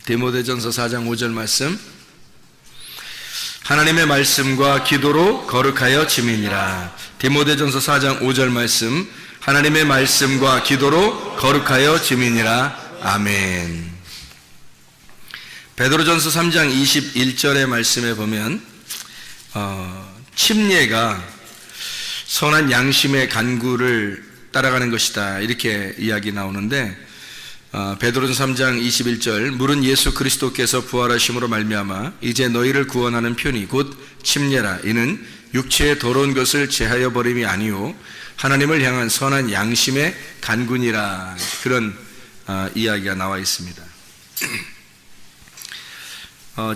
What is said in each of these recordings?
디모데전서 4장 5절 말씀. 하나님의 말씀과 기도로 거룩하여 지미니라. 디모데전서 4장 5절 말씀. 하나님의 말씀과 기도로 거룩하여 지미니라. 아멘. 베드로전서 3장 21절의 말씀에 보면 침례가 선한 양심의 간구를 따라가는 것이다, 이렇게 이야기 나오는데, 베드로전서 3장 21절, 물은 예수 그리스도께서 부활하심으로 말미암아 이제 너희를 구원하는 편이 곧 침례라. 이는 육체의 더러운 것을 제하여 버림이 아니요 하나님을 향한 선한 양심의 간구니라. 그런 이야기가 나와 있습니다.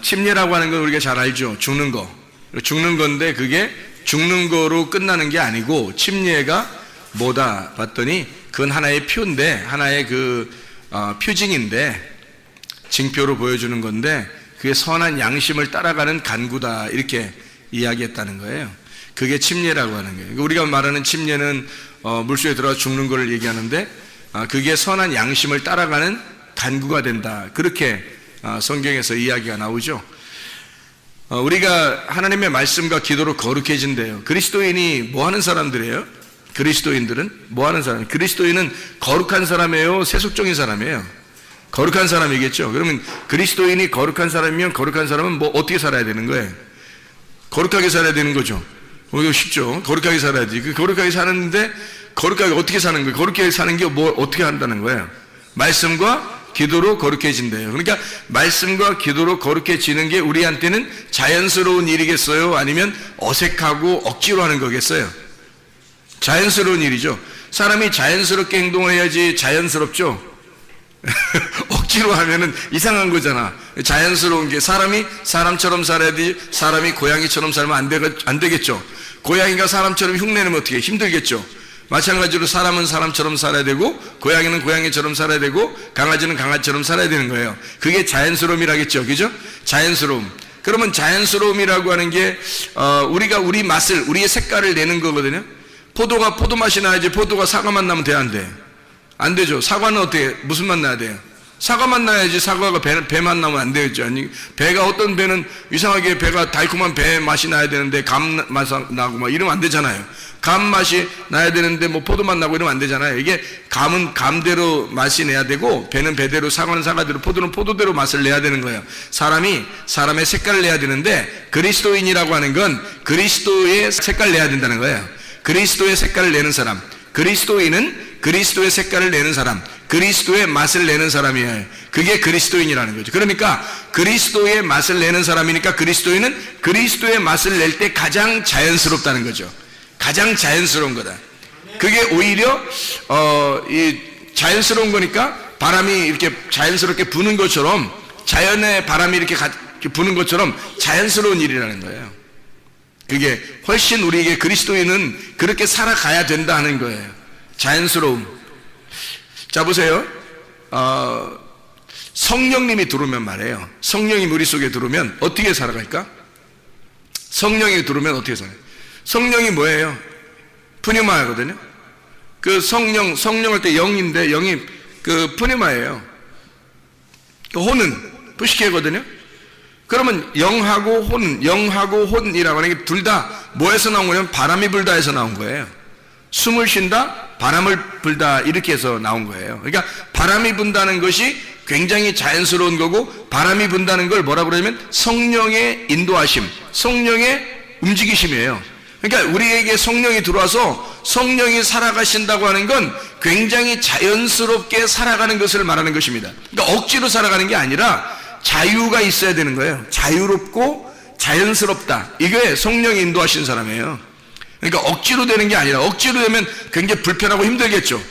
침례라고 하는 건 우리가 잘 알죠. 죽는 건데 그게 죽는 거로 끝나는 게 아니고, 침례가 뭐다 봤더니 그건 하나의 표인데, 하나의 표징인데, 징표로 보여주는 건데, 그게 선한 양심을 따라가는 간구다, 이렇게 이야기했다는 거예요. 그게 침례라고 하는 거예요. 우리가 말하는 침례는 물속에 들어가 죽는 거를 얘기하는데, 그게 선한 양심을 따라가는 간구가 된다, 그렇게 성경에서 이야기가 나오죠. 우리가 하나님의 말씀과 기도로 거룩해진대요. 그리스도인이 뭐 하는 사람들이에요? 그리스도인들은 뭐 하는 사람? 그리스도인은 거룩한 사람이에요? 세속적인 사람이에요? 거룩한 사람이겠죠. 그러면 그리스도인이 거룩한 사람이면, 거룩한 사람은 뭐 어떻게 살아야 되는 거예요? 거룩하게 살아야 되는 거죠. 이거 쉽죠. 거룩하게 살아야지. 거룩하게 사는데, 거룩하게 어떻게 사는 거예요? 거룩하게 사는 게 뭐 어떻게 한다는 거예요? 말씀과 기도로 거룩해진대요. 그러니까 말씀과 기도로 거룩해지는 게 우리한테는 자연스러운 일이겠어요? 아니면 어색하고 억지로 하는 거겠어요? 자연스러운 일이죠. 사람이 자연스럽게 행동해야지 자연스럽죠. 억지로 하면은 이상한 거잖아. 자연스러운 게, 사람이 사람처럼 살아야지, 사람이 고양이처럼 살면 안 되겠죠. 고양이가 사람처럼 흉내내면 어떻게 힘들겠죠. 마찬가지로 사람은 사람처럼 살아야 되고, 고양이는 고양이처럼 살아야 되고, 강아지는 강아지처럼 살아야 되는 거예요. 그게 자연스러움이라겠죠. 그죠? 자연스러움. 그러면 자연스러움이라고 하는 게 우리가 우리 맛을, 우리의 색깔을 내는 거거든요. 포도가 포도맛이 나야지 포도가 사과맛 나면 돼, 안 돼? 안 되죠. 사과는 어떻게, 무슨 맛 나야 돼요? 사과맛 나야지. 사과가 배맛 나면 안 되겠죠. 아니, 배가, 어떤 배는 이상하게 배가 달콤한 배 맛이 나야 되는데 감 맛 나고 막 이러면 안 되잖아요. 감 맛이 나야 되는데 뭐 포도맛 나고 이러면 안 되잖아요. 이게 감은 감대로 맛이 내야 되고, 배는 배대로, 사과는 사과대로, 포도는 포도대로 맛을 내야 되는 거예요. 사람이 사람의 색깔을 내야 되는데, 그리스도인이라고 하는 건 그리스도의 색깔을 내야 된다는 거예요. 그리스도의 색깔을 내는 사람, 그리스도인은 그리스도의 색깔을 내는 사람, 그리스도의 맛을 내는 사람이에요. 그게 그리스도인이라는 거죠. 그러니까 그리스도의 맛을 내는 사람이니까 그리스도인은 그리스도의 맛을 낼 때 가장 자연스럽다는 거죠. 가장 자연스러운 거다. 그게 오히려 이 자연스러운 거니까, 바람이 이렇게 자연스럽게 부는 것처럼, 자연의 바람이 이렇게 부는 것처럼 자연스러운 일이라는 거예요. 그게 훨씬 우리에게, 그리스도인은 그렇게 살아가야 된다 하는 거예요. 자연스러움. 자, 보세요. 성령님이 들어오면 말이에요. 성령이 우리 속에 들어오면 어떻게 살아갈까? 성령이 들어오면 어떻게 살아요? 성령이 뭐예요? 푸니마거든요. 그 성령할 때 영인데, 영이 그 푸니마예요. 혼은 푸시케거든요. 그러면 영하고 혼이라고 하는 게 둘 다 뭐에서 나온 거냐면, 바람이 불다에서 나온 거예요. 숨을 쉰다, 바람을 불다, 이렇게 해서 나온 거예요. 그러니까 바람이 분다는 것이 굉장히 자연스러운 거고, 바람이 분다는 걸 뭐라고 그러냐면 성령의 인도하심, 성령의 움직이심이에요. 그러니까 우리에게 성령이 들어와서 성령이 살아가신다고 하는 건 굉장히 자연스럽게 살아가는 것을 말하는 것입니다. 그러니까 억지로 살아가는 게 아니라 자유가 있어야 되는 거예요. 자유롭고 자연스럽다. 이게 성령이 인도하신 사람이에요. 그러니까 억지로 되는 게 아니라, 억지로 되면 굉장히 불편하고 힘들겠죠.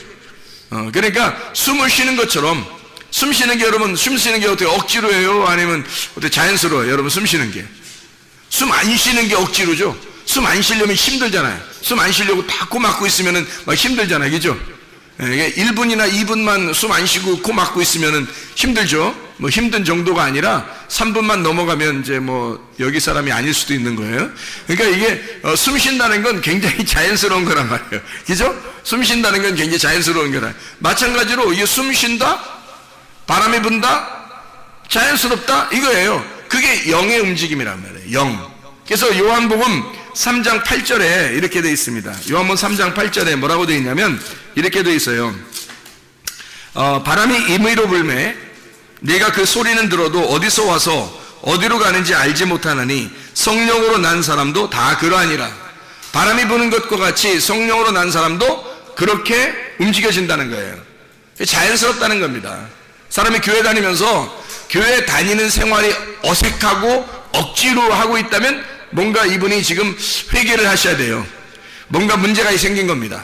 그러니까 숨을 쉬는 것처럼, 숨 쉬는 게, 여러분, 숨 쉬는 게 어떻게 억지로 해요? 아니면 어떻게 자연스러워요? 여러분, 숨 쉬는 게. 숨 안 쉬는 게 억지로죠. 숨 안 쉬려면 힘들잖아요. 숨 안 쉬려고 다 코 막고 있으면은 막 힘들잖아요. 그죠? 1분이나 2분만 숨 안 쉬고 코 막고 있으면은 힘들죠. 뭐 힘든 정도가 아니라 3분만 넘어가면 이제 뭐 여기 사람이 아닐 수도 있는 거예요. 그러니까 이게 숨 쉰다는 건 굉장히 자연스러운 거란 말이에요. 그죠? 숨 쉰다는 건 굉장히 자연스러운 거라. 마찬가지로 이게 숨 쉰다, 바람이 분다, 자연스럽다 이거예요. 그게 영의 움직임이란 말이에요. 영. 그래서 요한복음 3장 8절에 이렇게 되어 있습니다. 요한복음 3장 8절에 뭐라고 되어 있냐면 이렇게 되어 있어요. 바람이 임의로 불매 내가 그 소리는 들어도 어디서 와서 어디로 가는지 알지 못하나니 성령으로 난 사람도 다 그러하니라. 바람이 부는 것과 같이 성령으로 난 사람도 그렇게 움직여진다는 거예요. 자연스럽다는 겁니다. 사람이 교회 다니면서 교회 다니는 생활이 어색하고 억지로 하고 있다면 뭔가 이분이 지금 회개를 하셔야 돼요. 뭔가 문제가 생긴 겁니다.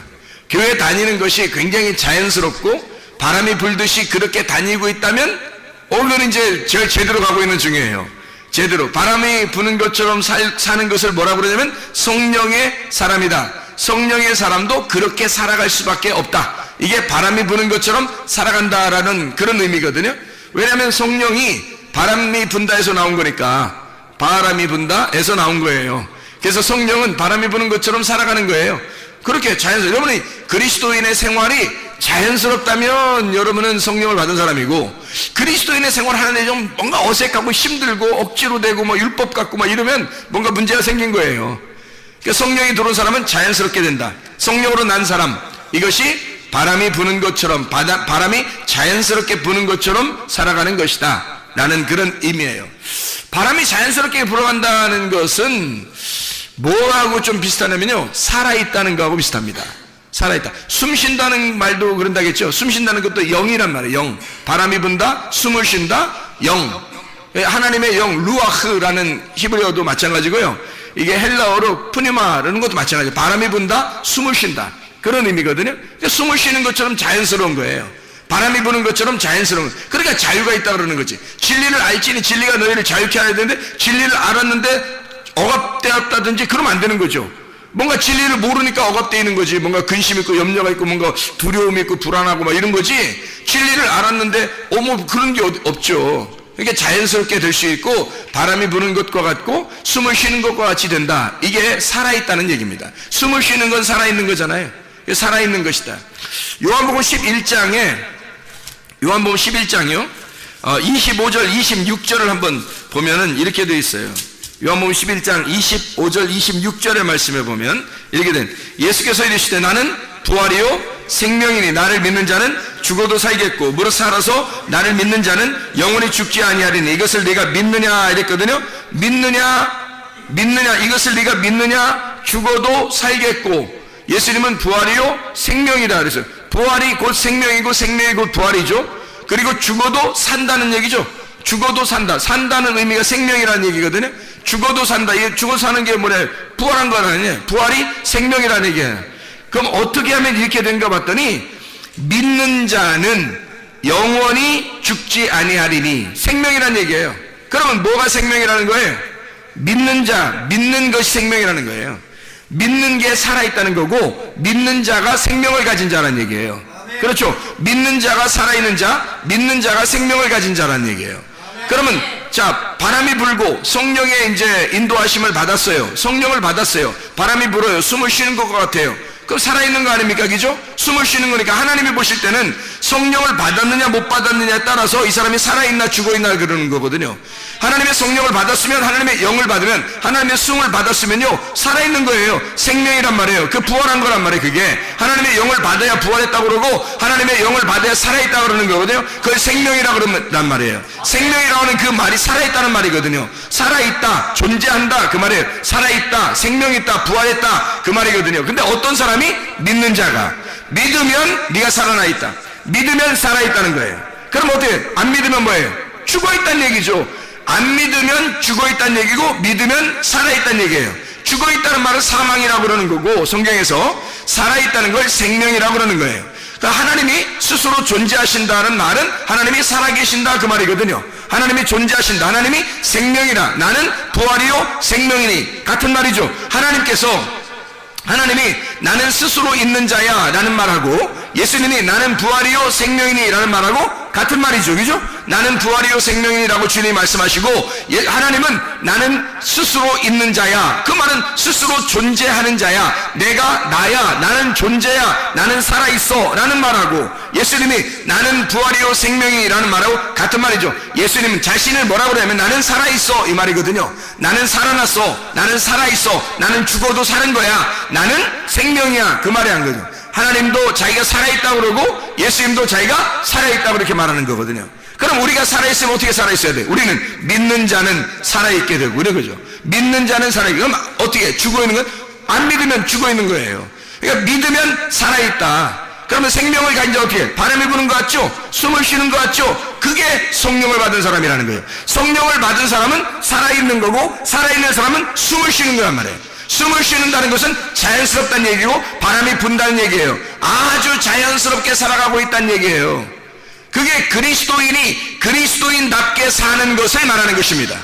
교회 다니는 것이 굉장히 자연스럽고 바람이 불듯이 그렇게 다니고 있다면 오늘은 이제 제대로 가고 있는 중이에요. 제대로 바람이 부는 것처럼 사는 것을 뭐라고 그러냐면 성령의 사람이다. 성령의 사람도 그렇게 살아갈 수밖에 없다. 이게 바람이 부는 것처럼 살아간다라는 그런 의미거든요. 왜냐하면 성령이 바람이 분다에서 나온 거니까 바람이 분다에서 나온 거예요. 그래서 성령은 바람이 부는 것처럼 살아가는 거예요. 그렇게 자연스럽게 여러분이 그리스도인의 생활이 자연스럽다면 여러분은 성령을 받은 사람이고 그리스도인의 생활하는데 좀 뭔가 어색하고 힘들고 억지로 되고 뭐 율법 같고 막 이러면 뭔가 문제가 생긴 거예요. 그러니까 성령이 들어온 사람은 자연스럽게 된다. 성령으로 난 사람 이것이 바람이 부는 것처럼 바람이 자연스럽게 부는 것처럼 살아가는 것이다 라는 그런 의미예요. 바람이 자연스럽게 불어간다는 것은 뭐하고 좀 비슷하냐면요 살아있다는 거하고 비슷합니다. 살아있다. 숨 쉰다는 말도 그런다겠죠. 숨 쉰다는 것도 영이란 말이에요. 영. 바람이 분다, 숨을 쉰다, 영. 하나님의 영, 루아흐라는 히브리어도 마찬가지고요. 이게 헬라어로 푸니마라는 것도 마찬가지예요. 바람이 분다, 숨을 쉰다. 그런 의미거든요. 숨을 쉬는 것처럼 자연스러운 거예요. 바람이 부는 것처럼 자연스러운 거예요. 그러니까 자유가 있다고 그러는 거지. 진리를 알지니 진리가 너희를 자유케 하야 되는데 진리를 알았는데 억압되었다든지 그러면 안 되는 거죠. 뭔가 진리를 모르니까 억압되는 거지. 뭔가 근심 있고 염려가 있고 뭔가 두려움이 있고 불안하고 막 이런 거지. 진리를 알았는데 뭐 그런 게 없죠. 그러니까 자연스럽게 될 수 있고 바람이 부는 것과 같고 숨을 쉬는 것과 같이 된다. 이게 살아있다는 얘기입니다. 숨을 쉬는 건 살아있는 거잖아요. 살아있는 것이다. 요한복음 11장이요 25절 26절을 한번 보면은 이렇게 되어 있어요. 요한복음 11장 25절 26절의 말씀에 보면 이렇게 된 예수께서 이르시되 나는 부활이요 생명이니 나를 믿는 자는 죽어도 살겠고 무릇 살아서 나를 믿는 자는 영원히 죽지 아니하리니 이것을 네가 믿느냐 이랬거든요. 믿느냐 이것을 네가 믿느냐 죽어도 살겠고 예수님은 부활이요 생명이다 그래서 부활이 곧 생명이고 생명이 곧 부활이죠. 그리고 죽어도 산다는 얘기죠. 죽어도 산다. 산다는 의미가 생명이라는 얘기거든요. 죽어도 산다. 이게 죽어 사는 게 뭐래? 부활한 거 아니에요. 부활이 생명이라는 얘기예요. 그럼 어떻게 하면 이렇게 된가 봤더니 믿는 자는 영원히 죽지 아니하리니 생명이라는 얘기예요. 그러면 뭐가 생명이라는 거예요? 믿는 자, 믿는 것이 생명이라는 거예요. 믿는 게 살아있다는 거고 믿는 자가 생명을 가진 자라는 얘기예요. 그렇죠. 믿는 자가 살아있는 자, 믿는 자가 생명을 가진 자라는 얘기예요. 그러면 자 바람이 불고 성령의 이제 인도하심을 받았어요. 성령을 받았어요. 바람이 불어요. 숨을 쉬는 것 같아요. 그럼 살아있는 거 아닙니까? 그죠? 숨을 쉬는 거니까 하나님이 보실 때는 성령을 받았느냐 못 받았느냐에 따라서 이 사람이 살아있나 죽어있나 그러는 거거든요. 하나님의 성령을 받았으면 하나님의 영을 받으면 하나님의 숨을 받았으면요 살아있는 거예요. 생명이란 말이에요. 그 부활한 거란 말이에요. 그게 하나님의 영을 받아야 부활했다고 그러고 하나님의 영을 받아야 살아있다고 그러는 거거든요. 그걸 생명이라고 그러란 말이에요. 생명이라고 하는 그 말이 살아있다는 말이거든요. 살아있다, 존재한다 그 말이에요. 살아있다, 생명있다, 부활했다 그 말이거든요. 근데 어떤 사람이 믿는 자가 믿으면 네가 살아나 있다. 믿으면 살아있다는 거예요. 그럼 어떻게 안 믿으면 뭐예요? 죽어있다는 얘기죠. 안 믿으면 죽어있다는 얘기고 믿으면 살아있다는 얘기예요. 죽어있다는 말은 사망이라고 그러는 거고 성경에서 살아있다는 걸 생명이라고 그러는 거예요. 그러니까 하나님이 스스로 존재하신다는 말은 하나님이 살아계신다 그 말이거든요. 하나님이 존재하신다. 하나님이 생명이라 나는 부활이요 생명이니 같은 말이죠. 하나님이 나는 스스로 있는 자야 라는 말하고 예수님이 나는 부활이요 생명이니 라는 말하고 같은 말이죠. 그죠? 나는 부활이요 생명이라고 주님이 말씀하시고, 하나님은 나는 스스로 있는 자야. 그 말은 스스로 존재하는 자야. 내가 나야. 나는 존재야. 나는 살아있어 라는 말하고, 예수님이 나는 부활이요 생명이라는 말하고 같은 말이죠. 예수님은 자신을 뭐라고 그러냐면 나는 살아있어 이 말이거든요. 나는 살아났어. 나는 살아있어. 나는 죽어도 사는 거야. 나는 생명이야. 그 말이 한 거죠. 하나님도 자기가 살아있다고 그러고 예수님도 자기가 살아있다고 그렇게 말하는 거거든요. 그럼 우리가 살아있으면 어떻게 살아있어야 돼? 우리는 믿는 자는 살아있게 되고 이런 거죠. 믿는 자는 살아있게. 그럼 어떻게? 죽어있는 건? 안 믿으면 죽어있는 거예요. 그러니까 믿으면 살아있다. 그러면 생명을 가진 자 어떻게? 바람이 부는 것 같죠? 숨을 쉬는 것 같죠? 그게 성령을 받은 사람이라는 거예요. 성령을 받은 사람은 살아있는 거고, 살아있는 사람은 숨을 쉬는 거란 말이에요. 숨을 쉬는다는 것은 자연스럽다는 얘기고 바람이 분다는 얘기예요. 아주 자연스럽게 살아가고 있다는 얘기예요. 그게 그리스도인이 그리스도인답게 사는 것을 말하는 것입니다.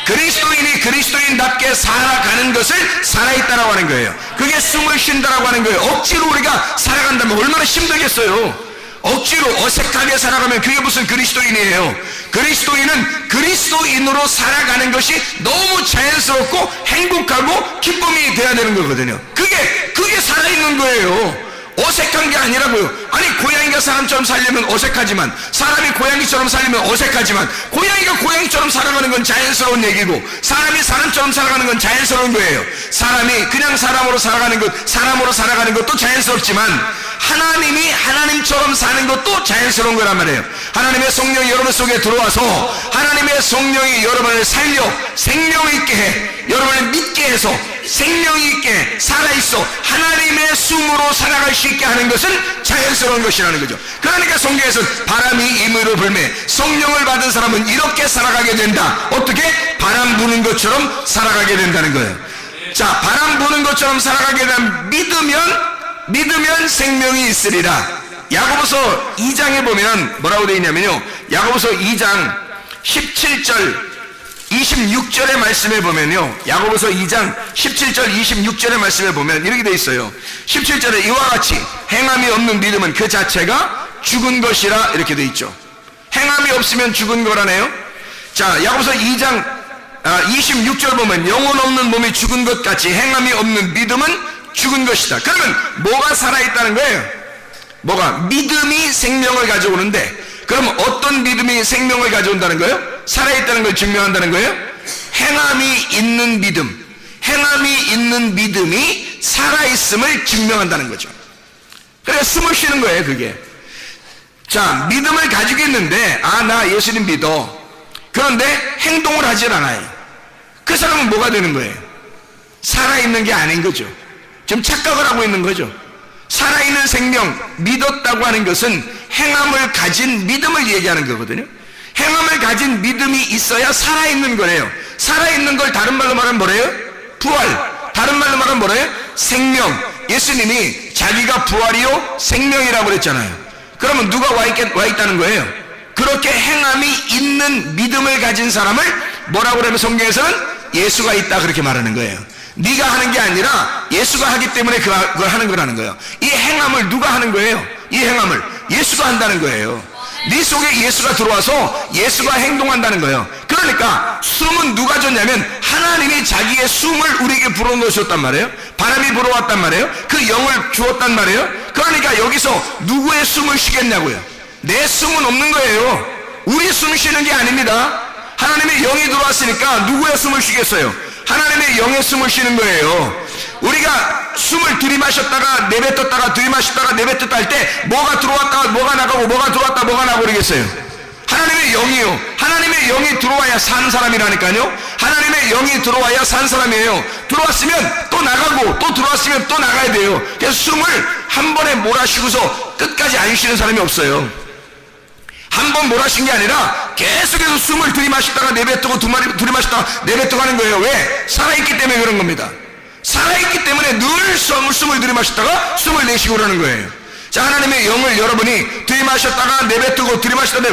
그리스도인이 그리스도인답게 살아가는 것을 살아있다라고 하는 거예요. 그게 숨을 쉰다라고 하는 거예요. 억지로 우리가 살아간다면 얼마나 힘들겠어요. 억지로 어색하게 살아가면 그게 무슨 그리스도인이에요. 그리스도인은 그리스도인으로 살아가는 것이 너무 자연스럽고 행복하고 기쁨이 돼야 되는 거거든요. 그게 살아있는 거예요. 어색한 게 아니라고요. 아니 고양이가 사람처럼 살려면 어색하지만, 사람이 고양이처럼 살려면 어색하지만, 고양이가 고양이처럼 살아가는 건 자연스러운 얘기고, 사람이 사람처럼 살아가는 건 자연스러운 거예요. 사람이 그냥 사람으로 살아가는 것, 사람으로 살아가는 것도 자연스럽지만, 하나님이 하나님처럼 사는 것도 자연스러운 거란 말이에요. 하나님의 성령이 여러분 속에 들어와서 하나님의 성령이 여러분을 살려 생명 있게 해, 여러분을 믿게 해서 생명 있게 살아있어 하나님의 숨으로 살아갈 수 있게 하는 것은 자연스러운 것이라는 거죠. 그러니까 성경에서는 바람이 임의로 불매, 성령을 받은 사람은 이렇게 살아가게 된다. 어떻게? 바람 부는 것처럼 살아가게 된다는 거예요. 자, 바람 부는 것처럼 살아가게 되면 믿으면 생명이 있으리라. 야고보서 2장에 보면 뭐라고 되어 있냐면요, 야고보서 2장 17절 26절의 말씀에 보면요, 야고보서 2장 17절 26절의 말씀에 보면 이렇게 되어 있어요. 17절에 이와 같이 행함이 없는 믿음은 그 자체가 죽은 것이라 이렇게 되어 있죠. 행함이 없으면 죽은 거라네요. 자, 야고보서 2장 26절 보면 영혼 없는 몸이 죽은 것 같이 행함이 없는 믿음은 죽은 것이다. 그러면 뭐가 살아있다는 거예요? 뭐가? 믿음이 생명을 가져오는데, 그럼 어떤 믿음이 생명을 가져온다는 거예요? 살아있다는 걸 증명한다는 거예요? 행함이 있는 믿음, 행함이 있는 믿음이 살아있음을 증명한다는 거죠. 그래서 숨을 쉬는 거예요, 그게. 자, 믿음을 가지고 있는데, 나 예수님 믿어. 그런데 행동을 하질 않아요. 그 사람은 뭐가 되는 거예요? 살아있는 게 아닌 거죠. 지금 착각을 하고 있는 거죠. 살아있는 생명, 믿었다고 하는 것은 행함을 가진 믿음을 얘기하는 거거든요. 행함을 가진 믿음이 있어야 살아있는 거래요. 살아있는 걸 다른 말로 말하면 뭐래요? 부활. 다른 말로 말하면 뭐래요? 생명. 예수님이 자기가 부활이요 생명이라고 그랬잖아요. 그러면 누가 와 있다는 거예요? 그렇게 행함이 있는 믿음을 가진 사람을 뭐라고 그러면 성경에서는 예수가 있다 그렇게 말하는 거예요. 네가 하는 게 아니라 예수가 하기 때문에 그걸 하는 거라는 거예요. 이 행함을 누가 하는 거예요? 이 행함을 예수가 한다는 거예요. 네 속에 예수가 들어와서 예수가 행동한다는 거예요. 그러니까 숨은 누가 줬냐면 하나님이 자기의 숨을 우리에게 불어넣으셨단 말이에요. 바람이 불어왔단 말이에요. 그 영을 주었단 말이에요. 그러니까 여기서 누구의 숨을 쉬겠냐고요. 내 숨은 없는 거예요. 우리 숨 쉬는 게 아닙니다. 하나님의 영이 들어왔으니까 누구의 숨을 쉬겠어요? 하나님의 영의 숨을 쉬는 거예요. 우리가 숨을 들이마셨다가 내뱉었다가 들이마셨다가 내뱉었다 할 때 뭐가 들어왔다가 뭐가 나가고 뭐가 들어왔다 뭐가 나가고 그러겠어요? 하나님의 영이요. 하나님의 영이 들어와야 산 사람이라니까요. 하나님의 영이 들어와야 산 사람이에요. 들어왔으면 또 나가고 또 들어왔으면 또 나가야 돼요. 그래서 숨을 한 번에 몰아쉬고서 끝까지 안 쉬는 사람이 없어요. 한 번 몰아쉰 게 아니라 계속해서 숨을 들이마시다가 내뱉고 들이마시다가 내뱉고 하는 거예요. 왜? 살아있기 때문에 그런 겁니다. 살아있기 때문에 늘 숨을 들이마시다가 숨을 내쉬고 그러는 거예요. 자, 하나님의 영을 여러분이 들이마셨다가 내뱉고 들이마시다가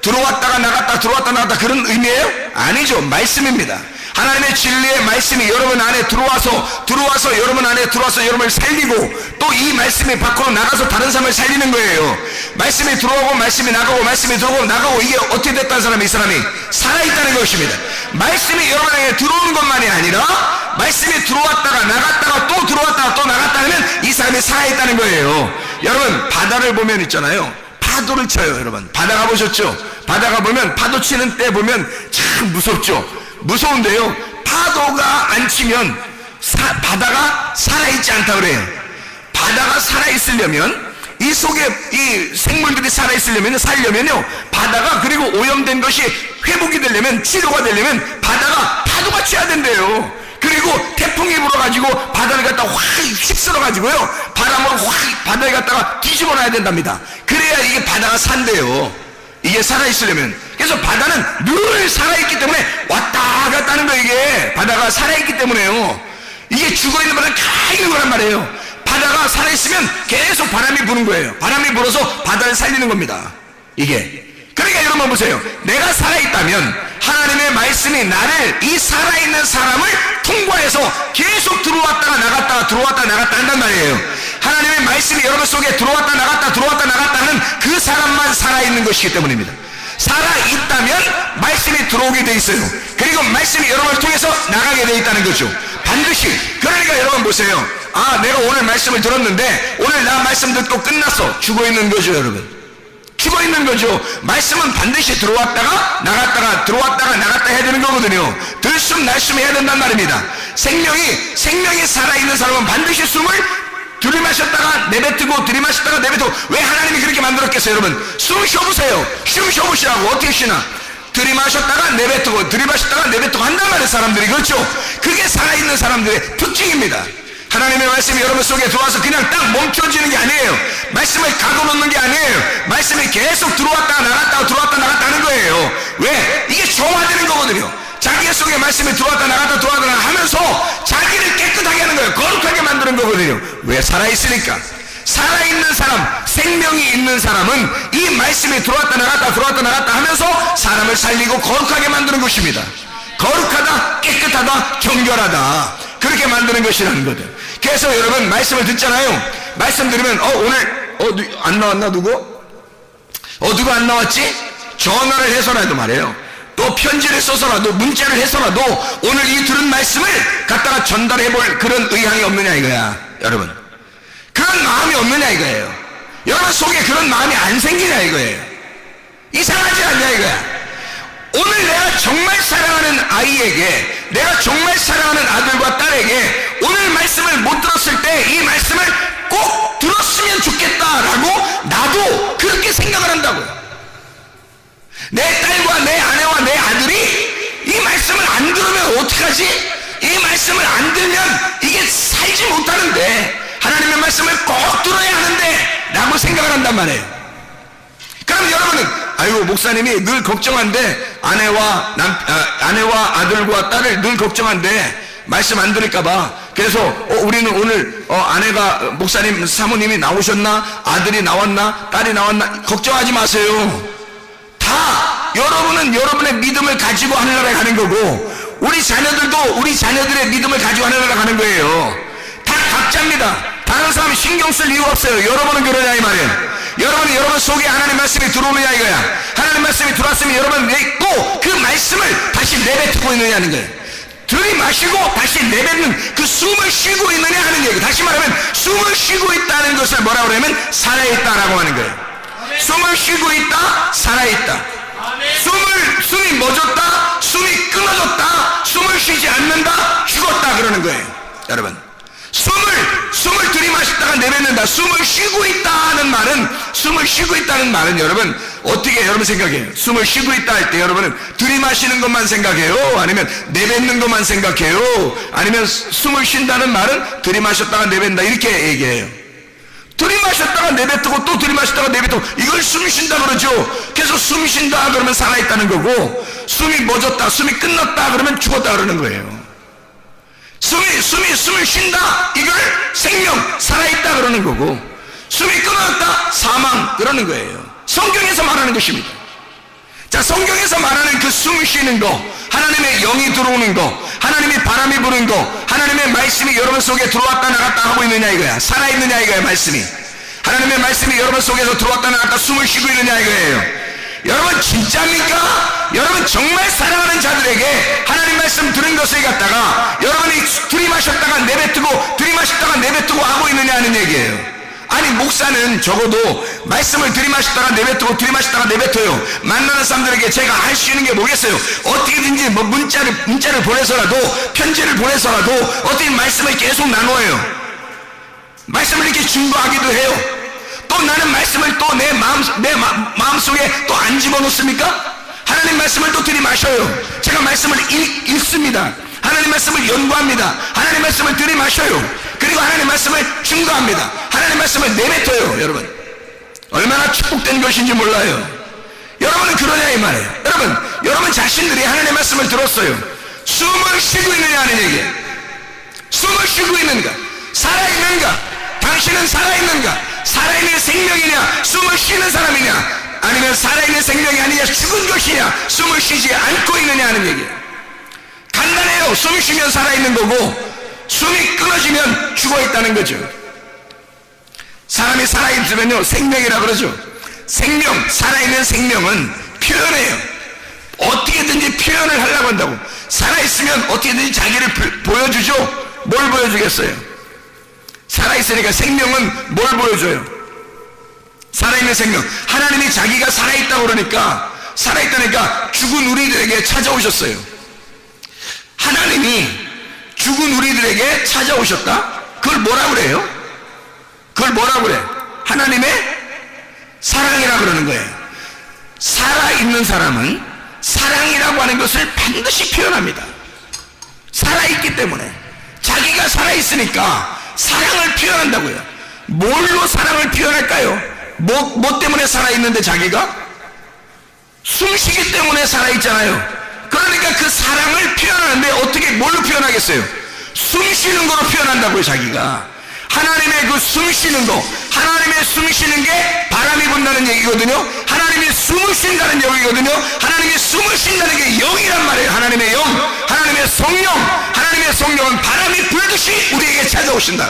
들어왔다가 나갔다 들어왔다 나갔다 그런 의미예요? 아니죠. 말씀입니다. 하나님의 진리의 말씀이 여러분 안에 들어와서 여러분 안에 들어와서 여러분을 살리고 또 이 말씀이 밖으로 나가서 다른 사람을 살리는 거예요. 말씀이 들어오고 말씀이 나가고 말씀이 들어오고 나가고, 이게 어떻게 됐다는 사람이, 이 사람이 살아있다는 것입니다. 말씀이 여러분에게 들어오는 것만이 아니라 말씀이 들어왔다가 나갔다가 또 들어왔다가 또 나갔다 하면 이 사람이 살아있다는 거예요. 여러분, 바다를 보면 있잖아요, 파도를 쳐요. 여러분, 바다 가보셨죠? 바다가 보면 파도 치는 때 보면 참 무섭죠. 무서운데요, 파도가 안 치면 바다가 살아있지 않다 그래요. 바다가 살아있으려면, 이 속에 이 생물들이 살려면요, 바다가, 그리고 오염된 것이 회복이 되려면, 치료가 되려면 바다가 파도가 쳐야 된대요. 그리고 태풍이 불어가지고 바다를 갖다가 확 휩쓸어가지고요, 바람으로 확 바다를 갖다가 뒤집어 놔야 된답니다. 그래야 이게 바다가 산대요. 이게 살아있으려면. 그래서 바다는 늘 살아있기 때문에 왔다 갔다 하는 거예요. 이게 바다가 살아있기 때문에요. 이게 죽어있는 바다는 가있는 거란 말이에요. 바다가 살아있으면 계속 바람이 부는 거예요. 바람이 불어서 바다를 살리는 겁니다. 이게. 그러니까 여러분 보세요. 내가 살아있다면 하나님의 말씀이 나를, 이 살아있는 사람을 통과해서 계속 들어왔다가 나갔다가 들어왔다가 나갔다 한단 말이에요. 하나님의 말씀이 여러분 속에 들어왔다 나갔다 하는 그 사람만 살아있는 것이기 때문입니다. 살아있다면 말씀이 들어오게 돼 있어요. 그리고 말씀이 여러분을 통해서 나가게 돼 있다는 거죠. 반드시. 그러니까 여러분 보세요. 아, 내가 오늘 말씀을 들었는데 오늘 나 말씀 듣고 끝났어. 죽어있는 거죠. 여러분, 죽어있는 거죠. 말씀은 반드시 들어왔다가 나갔다가 들어왔다가 나갔다 해야 되는 거거든요. 들숨 날숨 해야 된단 말입니다. 생명이 살아있는 사람은 반드시 숨을 들이마셨다가 내뱉고 들이마셨다가 내뱉고. 왜 하나님이 그렇게 만들었겠어요? 여러분, 숨 쉬어보세요. 숨 쉬어보시라고. 어떻게 쉬나? 들이마셨다가 내뱉고 들이마셨다가 내뱉고 한단 말이에요, 사람들이. 그렇죠? 그게 살아있는 사람들의 특징입니다. 하나님의 말씀이 여러분 속에 들어와서 그냥 딱 멈춰지는 게 아니에요. 말씀을 가둬놓는 게 아니에요. 말씀이 계속 들어왔다가 나갔다가 들어왔다 나갔다 하는 거예요. 왜? 이게 정화되는 거거든요. 자기 속에 말씀이 들어왔다 나갔다 하면서 자기를 깨끗하게 하는 거예요. 거룩하게 만드는 거거든요. 왜? 살아있으니까. 살아있는 사람, 생명이 있는 사람은 이 말씀이 들어왔다 나갔다 하면서 사람을 살리고 거룩하게 만드는 것입니다. 거룩하다, 깨끗하다, 정결하다, 그렇게 만드는 것이라는 거죠. 그래서 여러분, 말씀을 듣잖아요. 말씀 들으면 오늘 안 나왔나 누구? 누구 안 나왔지? 전화를 해서라도 말해요. 또 편지를 써서라도 문자를 해서라도 오늘 이 들은 말씀을 갖다가 전달해볼 그런 의향이 없느냐 이거야. 여러분, 그런 마음이 없느냐 이거예요. 여러분 속에 그런 마음이 안 생기냐 이거예요. 이상하지 않냐 이거야. 오늘 내가 정말 사랑하는 아이에게, 내가 정말 사랑하는 아들과 딸에게 오늘 말씀을 못 들었을 때 이 말씀을 꼭 들었으면 좋겠다라고 나도 그렇게 생각을 한다고요. 내 딸과 내 아내와 내 아들이 이 말씀을 안 들으면 어떡하지? 이 말씀을 안 들으면 이게 살지 못하는데, 하나님의 말씀을 꼭 들어야 하는데 라고 생각을 한단 말이에요. 그럼 여러분은 아이고 목사님이 늘 걱정한데, 아내와 아들과 딸을 늘 걱정한데 말씀 안 들을까봐. 그래서 우리는 오늘 아내가, 목사님 사모님이 나오셨나, 아들이 나왔나, 딸이 나왔나, 걱정하지 마세요. 다 여러분은 여러분의 믿음을 가지고 하늘나라에 가는 거고, 우리 자녀들도 우리 자녀들의 믿음을 가지고 하늘나라에 가는 거예요. 다 각자입니다. 다른 사람 신경 쓸 이유가 없어요. 여러분은 그러냐 이 말이에요. 여러분은 여러분 속에 하나님 말씀이 들어오느냐 이거야. 하나님 말씀이 들어왔으면 여러분 또 그 말씀을 다시 내뱉고 있느냐는 거예요. 들이마시고 다시 내뱉는 그 숨을 쉬고 있느냐 하는 얘기. 다시 말하면 숨을 쉬고 있다는 것을 뭐라고 그러면 살아있다라고 하는 거예요. 숨을 쉬고 있다, 살아있다. 숨이 멎었다, 숨이 끊어졌다, 숨을 쉬지 않는다, 죽었다 그러는 거예요. 여러분, 숨을 들이마셨다가 내뱉는다. 숨을 쉬고 있다는 말은 여러분 어떻게 여러분 생각해요? 숨을 쉬고 있다 할 때 여러분은 들이마시는 것만 생각해요? 아니면 내뱉는 것만 생각해요? 아니면 숨을 쉰다는 말은 들이마셨다가 내뱉는다 이렇게 얘기해요. 들이마셨다가 내뱉고 또 들이마셨다가 내뱉고, 이걸 숨 쉰다 그러죠. 그래서 숨 쉰다 그러면 살아있다는 거고, 숨이 멎었다, 숨이 끝났다 그러면 죽었다 그러는 거예요. 숨을 쉰다, 이걸 생명, 살아있다 그러는 거고, 숨이 끊어졌다, 사망 그러는 거예요. 성경에서 말하는 것입니다. 자, 성경에서 말하는 그 숨 쉬는 거, 하나님의 영이 들어오는 거, 하나님의 바람이 부는 거, 하나님의 말씀이 여러분 속에 들어왔다 나갔다 하고 있느냐 이거야. 살아있느냐 이거야. 말씀이 하나님의 말씀이 여러분 속에서 들어왔다 나갔다 숨을 쉬고 있느냐 이거예요. 여러분 진짜입니까? 여러분 정말 사랑하는 자들에게 하나님 말씀 들은 것을 갖다가 여러분이 들이마셨다가 내뱉고 들이마셨다가 내뱉고 하고 있느냐 하는 얘기예요. 아니 목사는 적어도 말씀을 들이마셨다가 내뱉고 들이마셨다가 내뱉어요. 만나는 사람들에게 제가 할 수 있는 게 뭐겠어요? 어떻게든지 뭐 문자를 보내서라도 편지를 보내서라도 어떻게 말씀을 계속 나누어요. 말씀을 이렇게 증거하기도 해요. 또 나는 말씀을 또 내 마음속에 또 안 집어넣습니까? 하나님 말씀을 또 들이마셔요. 제가 말씀을 읽습니다. 하나님 말씀을 연구합니다. 하나님 말씀을 들이마셔요. 그리고 하나님 말씀을 증거합니다. 하나님 말씀을 내뱉어요. 여러분 얼마나 축복된 것인지 몰라요. 여러분은 그러냐 이 말이에요. 여러분 자신들이 하나님의 말씀을 들었어요. 숨을 쉬고 있느냐 하는 얘기예요. 숨을 쉬고 있는가? 살아있는가? 당신은 살아있는가? 살아있는 생명이냐? 숨을 쉬는 사람이냐? 아니면 살아있는 생명이 아니냐? 죽은 것이냐? 숨을 쉬지 않고 있느냐 하는 얘기예요. 간단해요. 숨 쉬면 살아있는 거고 숨이 끊어지면 죽어있다는 거죠. 사람이 살아있으면요 생명이라 그러죠. 생명, 살아있는 생명은 표현해요. 어떻게든지 표현을 하려고 한다고. 살아있으면 어떻게든지 자기를 보여주죠. 뭘 보여주겠어요? 살아있으니까 생명은 뭘 보여줘요? 살아있는 생명. 하나님이 자기가 살아있다고 그러니까 살아있다니까 죽은 우리들에게 찾아오셨어요. 하나님이 죽은 우리들에게 찾아오셨다? 그걸 뭐라 그래요? 그걸 뭐라 그래? 하나님의 사랑이라 그러는 거예요. 살아있는 사람은 사랑이라고 하는 것을 반드시 표현합니다. 살아있기 때문에 자기가 살아있으니까 사랑을 표현한다고요. 뭘로 사랑을 표현할까요? 뭐 때문에 살아있는데 자기가? 숨쉬기 때문에 살아있잖아요. 그러니까 그 사랑을 표현하는데 어떻게 뭘로 표현하겠어요? 숨쉬는 거로 표현한다고요. 자기가 하나님의 그 숨쉬는 거, 하나님의 숨쉬는 게 바람이 분다는 얘기거든요. 하나님이 숨을 쉰다는 얘기거든요. 하나님이 숨을 쉰다는 게 영이란 말이에요. 하나님의 영, 하나님의 성령. 하나님의 성령은 바람이 불듯이 우리에게 찾아오신다.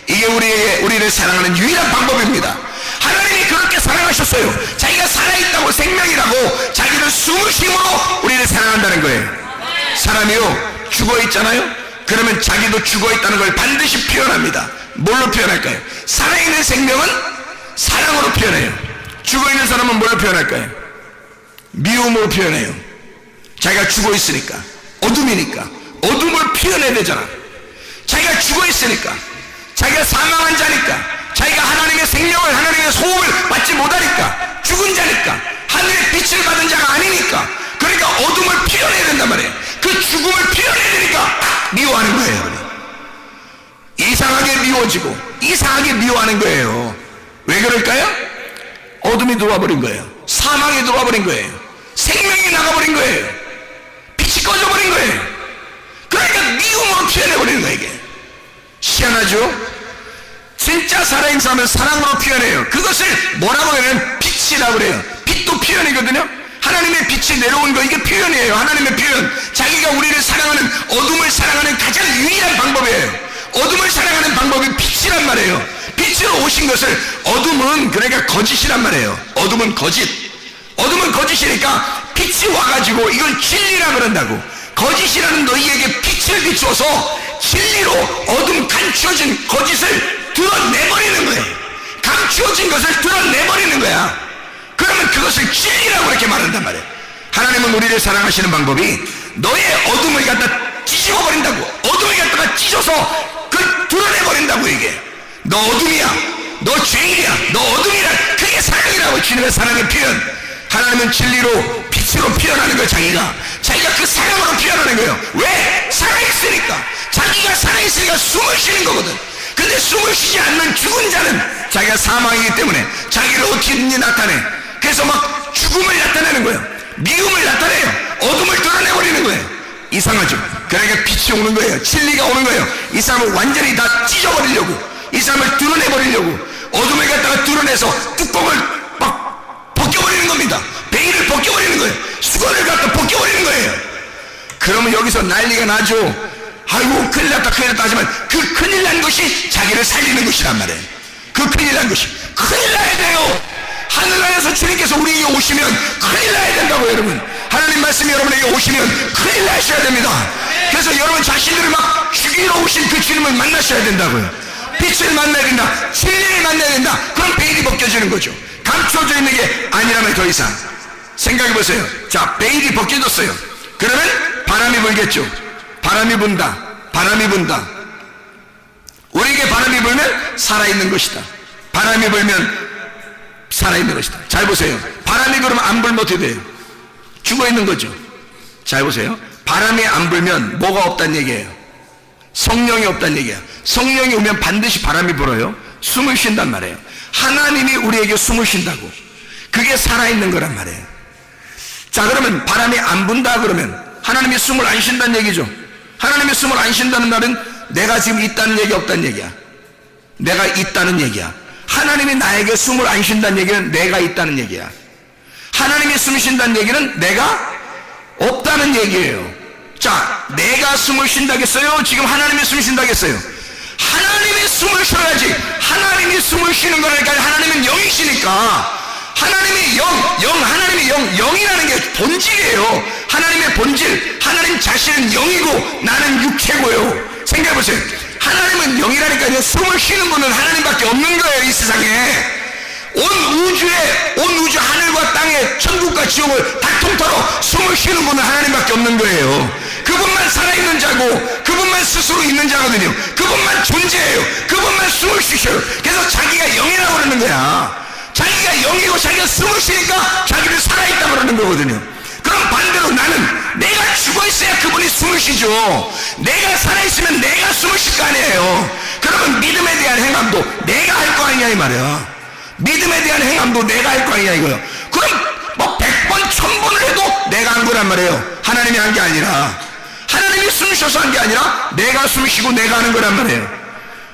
이게 우리를 사랑하는 유일한 방법입니다. 하나님이 그렇게 사랑하셨어요. 자기가 살아있다고, 생명이라고 자기를 숨을 쉼으로 우리를 사랑한다는 거예요. 사람이요 죽어있잖아요. 그러면 자기도 죽어있다는 걸 반드시 표현합니다. 뭘로 표현할까요? 살아있는 생명은 사랑으로 표현해요. 죽어있는 사람은 뭘로 표현할까요? 미움으로 표현해요. 자기가 죽어있으니까, 어둠이니까 어둠을 표현해야 되잖아. 자기가 죽어있으니까, 자기가 사망한 자니까, 자기가 하나님의 생명을, 하나님의 소음을 받지 못하니까, 죽은 자니까, 하늘의 빛을 받은 자가 아니니까, 그러니까 어둠을 표현해야 된단 말이에요. 그 죽음을 표현해야 되니까 미워하는 거예요. 이상하게 미워지고 이상하게 미워하는 거예요. 왜 그럴까요? 어둠이 들어와버린 거예요. 사망이 들어와버린 거예요. 생명이 나가버린 거예요. 빛이 꺼져버린 거예요. 그러니까 미움으로 표현해버리는 거예요. 이게 희한하죠? 진짜 살아있는 사람은 사랑으로 표현해요. 그것을 뭐라고 하면 빛이라고 그래요. 빛도 표현이거든요. 하나님의 빛이 내려온 거, 이게 표현이에요. 하나님의 표현. 자기가 우리를 사랑하는, 어둠을 사랑하는 가장 유일한 방법이에요. 어둠을 사랑하는 방법이 빛이란 말이에요. 빛으로 오신 것을, 어둠은 그러니까 거짓이란 말이에요. 어둠은 거짓. 어둠은 거짓이니까 빛이 와가지고 이걸 진리라 그런다고. 거짓이라는 너희에게 빛을 비추어서 진리로 어둠 감추어진 거짓을 드러내버리는 거예요. 감추어진 것을 드러내버리는 거야. 그러면 그것을 진리라고 이렇게 말한단 말이에요. 하나님은 우리를 사랑하시는 방법이 너의 어둠을 갖다 찢어버린다고. 어둠을 갖다가 찢어서 그걸 드러내버린다고. 이게 너 어둠이야, 너 죄인이야, 너 어둠이라. 그게 사랑이라고. 주님의 사랑의 표현. 하나님은 진리로 빛으로 표현하는 거예요. 자기가 그 사랑으로 표현하는 거예요. 왜? 살아있으니까. 자기가 살아있으니까 숨을 쉬는 거거든. 근데 숨을 쉬지 않는 죽은 자는 자기가 사망이기 때문에 자기를 어떻게든지 나타내. 그래서 막 죽음을 나타내는 거예요. 미움을 나타내요. 어둠을 드러내버리는 거예요. 이상하죠? 그러니까 빛이 오는 거예요. 진리가 오는 거예요. 이 사람을 완전히 다 찢어버리려고, 이 사람을 드러내버리려고 어둠을 갖다가 드러내서 뚜껑을 막 벗겨버리는 겁니다. 베일을 벗겨버리는 거예요. 수건을 갖다 벗겨버리는 거예요. 그러면 여기서 난리가 나죠. 아이고 큰일 났다 큰일 났다 하지만 그 큰일 난 것이 자기를 살리는 것이란 말이에요. 그 큰일 난 것이 큰일 나야 돼요. 하늘나라에서 주님께서 우리에게 오시면 큰일 나야 된다고. 여러분, 하나님 말씀이 여러분에게 오시면 큰일 나셔야 됩니다. 그래서 여러분 자신들을 막 죽이러 오신 그 주님을 만나셔야 된다고요. 빛을 만나야 된다, 진리를 만나야 된다. 그럼 베일이 벗겨지는 거죠. 감춰져 있는 게 아니라면 더 이상 생각해 보세요. 자, 베일이 벗겨졌어요. 그러면 바람이 불겠죠. 바람이 분다, 바람이 분다. 우리에게 바람이 불면 살아있는 것이다. 바람이 불면 살아있는 것이다. 잘 보세요. 바람이 그러면 안 불면 어떻게 돼요? 죽어있는 거죠. 잘 보세요. 바람이 안 불면 뭐가 없다는 얘기예요? 성령이 없다는 얘기야. 성령이 오면 반드시 바람이 불어요. 숨을 쉰단 말이에요. 하나님이 우리에게 숨을 쉰다고. 그게 살아있는 거란 말이에요. 자, 그러면 바람이 안 분다 그러면 하나님이 숨을 안 쉰다는 얘기죠. 하나님이 숨을 안 쉰다는 말은 내가 지금 있다는 얘기, 없다는 얘기야. 내가 있다는 얘기야. 하나님이 나에게 숨을 안 쉰다는 얘기는 내가 있다는 얘기야. 하나님이 숨 쉰다는 얘기는 내가 없다는 얘기예요. 자, 내가 숨을 쉰다겠어요? 지금 하나님이 숨 쉰다겠어요? 하나님이 숨을 쉬어야지. 하나님이 숨을 쉬는 거라니까. 하나님은 영이시니까. 하나님이 하나님이 영이라는 게 본질이에요. 하나님의 본질, 하나님 자신은 영이고 나는 육체고요. 생각해보세요. 하나님은 영이라니까요. 숨을 쉬는 분은 하나님밖에 없는 거예요. 이 세상에 온 우주 하늘과 땅에 천국과 지옥을 다 통틀어 숨을 쉬는 분은 하나님밖에 없는 거예요. 그분만 살아있는 자고 그분만 스스로 있는 자거든요. 그분만 존재해요. 그분만 숨을 쉬셔요. 그래서 자기가 영이라고 그러는 거야. 자기가 영이고 자기가 숨을 쉬니까 자기를 살아있다고 그러는 거거든요. 그럼 반대로 나는 내가 죽어있어야 그분이 숨을 쉬죠. 내가 살아있으면 내가 숨을 쉴 거 아니에요. 그러면 믿음에 대한 행함도 내가 할 거 아니냐 이 말이야. 믿음에 대한 행함도 내가 할 거 아니냐 이거요. 그럼 뭐 100번 1000번을 해도 내가 한 거란 말이에요. 하나님이 한 게 아니라, 하나님이 숨 쉬어서 한 게 아니라 내가 숨 쉬고 내가 하는 거란 말이에요.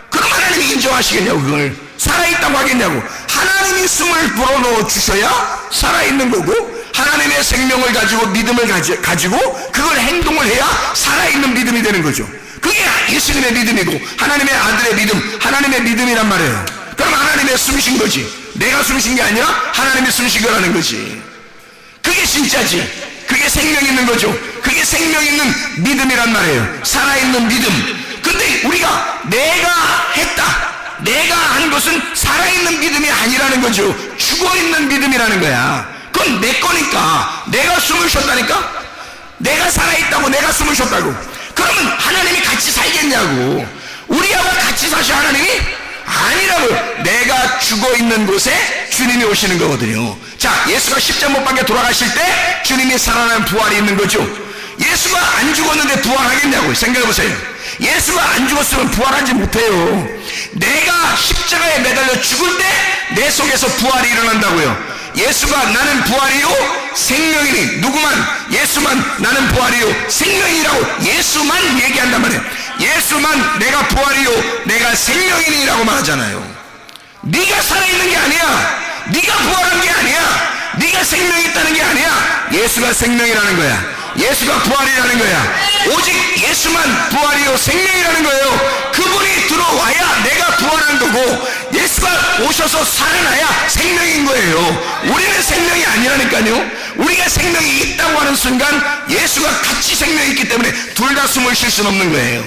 그럼 하나님이 인정하시겠냐고. 그걸 살아있다고 하겠냐고. 하나님이 숨을 불어넣어 주셔야 살아있는 거고, 하나님의 생명을 가지고 믿음을 가지고 그걸 행동을 해야 살아있는 믿음이 되는 거죠. 그게 예수님의 믿음이고 하나님의 아들의 믿음, 하나님의 믿음이란 말이에요. 그럼 하나님의 숨쉰 거지. 내가 숨쉰 게 아니라 하나님이 숨쉰 거라는 거지. 그게 진짜지. 그게 생명 있는 거죠. 그게 생명 있는 믿음이란 말이에요. 살아있는 믿음. 근데 우리가 내가 했다, 내가 한 것은 살아있는 믿음이 아니라는 거죠. 죽어있는 믿음이라는 거야. 그건 내 거니까. 내가 숨을 쉬었다니까. 내가 살아있다고, 내가 숨을 쉬었다고. 그러면 하나님이 같이 살겠냐고. 우리하고 같이 사셔 하나님이? 아니라고요. 내가 죽어있는 곳에 주님이 오시는 거거든요. 자, 예수가 십자가 못 박혀 돌아가실 때 주님이 살아나는 부활이 있는 거죠. 예수가 안 죽었는데 부활하겠냐고요. 생각해보세요. 예수가 안 죽었으면 부활하지 못해요. 내가 십자가에 매달려 죽을 때 내 속에서 부활이 일어난다고요. 예수가 나는 부활이요 생명이니, 누구만, 예수만 나는 부활이요 생명이라고 예수만 얘기한단 말이에요. 예수만 내가 부활이요 내가 생명이니 라고 말하잖아요. 네가 살아있는 게 아니야. 네가 부활한 게 아니야. 네가 생명이 있다는 게 아니야. 예수가 생명이라는 거야. 예수가 부활이라는 거야. 오직 예수만 부활이요 생명이라는 거예요. 그분이 들어와야 내가 부활한 거고, 예수가 오셔서 살아나야 생명인 거예요. 우리는 생명이 아니라니까요. 우리가 생명이 있다고 하는 순간 예수가 같이 생명이 있기 때문에 둘 다 숨을 쉴 수는 없는 거예요.